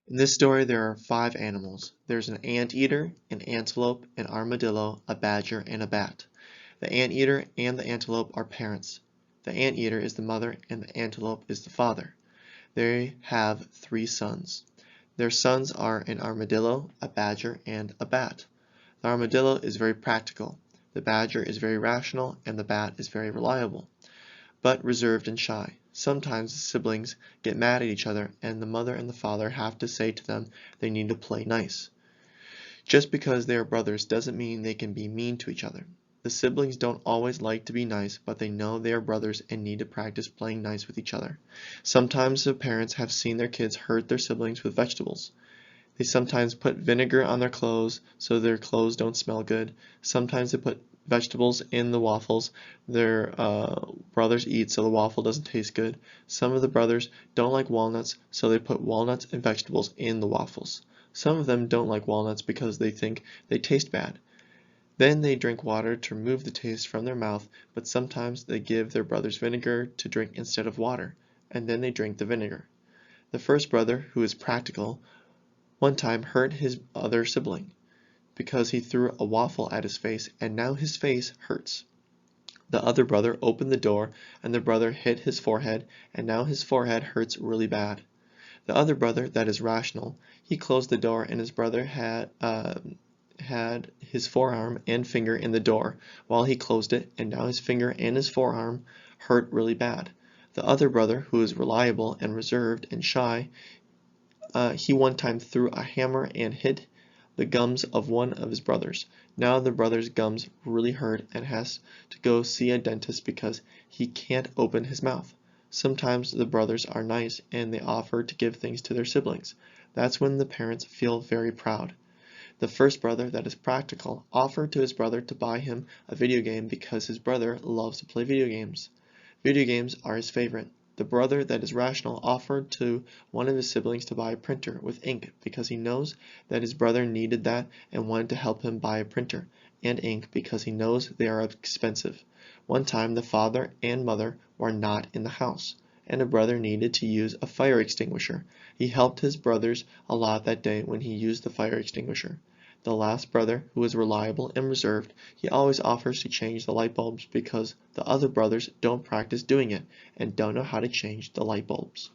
In this story, there are 5 animals. There's an anteater, an antelope, an armadillo, a badger, and a bat. The anteater and the antelope are parents. The anteater is the mother and the antelope is the father. They have 3 sons. Their sons are an armadillo, a badger, and a bat. The armadillo is very practical. The badger is very rational, and the bat is very reliable, but reserved and shy. Sometimes the siblings get mad at each other and the mother and the father have to say to them they need to play nice. Just because they are brothers doesn't mean they can be mean to each other. The siblings don't always like to be nice, but they know they are brothers and need to practice playing nice with each other. Sometimes the parents have seen their kids hurt their siblings with vegetables. They sometimes put vinegar on their clothes so their clothes don't smell good. Sometimes they put vegetables in the waffles their brothers eat so the waffle doesn't taste good. Some of the brothers don't like walnuts, so they put walnuts and vegetables in the waffles. Some of them don't like walnuts because they think they taste bad. Then they drink water to remove the taste from their mouth, but sometimes they give their brothers vinegar to drink instead of water, and then they drink the vinegar. The first brother, who is practical, one time hurt his other sibling because he threw a waffle at his face, and now his face hurts. The other brother opened the door and the brother hit his forehead, and now his forehead hurts really bad. The other brother, that is rational, he closed the door and his brother had his forearm and finger in the door while he closed it, and now his finger and his forearm hurt really bad. The other brother, who is reliable and reserved and shy, he one time threw a hammer and hit the gums of one of his brothers. Now the brother's gums really hurt and has to go see a dentist because he can't open his mouth. Sometimes the brothers are nice and they offer to give things to their siblings. That's when the parents feel very proud. The first brother, that is practical, offered to his brother to buy him a video game because his brother loves to play video games. Video games are his favorite. The brother that is rational offered to one of his siblings to buy a printer with ink because he knows that his brother needed that and wanted to help him buy a printer and ink because he knows they are expensive. One time the father and mother were not in the house, and a brother needed to use a fire extinguisher. He helped his brothers a lot that day when he used the fire extinguisher. The last brother, who is reliable and reserved, he always offers to change the light bulbs because the other brothers don't practice doing it and don't know how to change the light bulbs.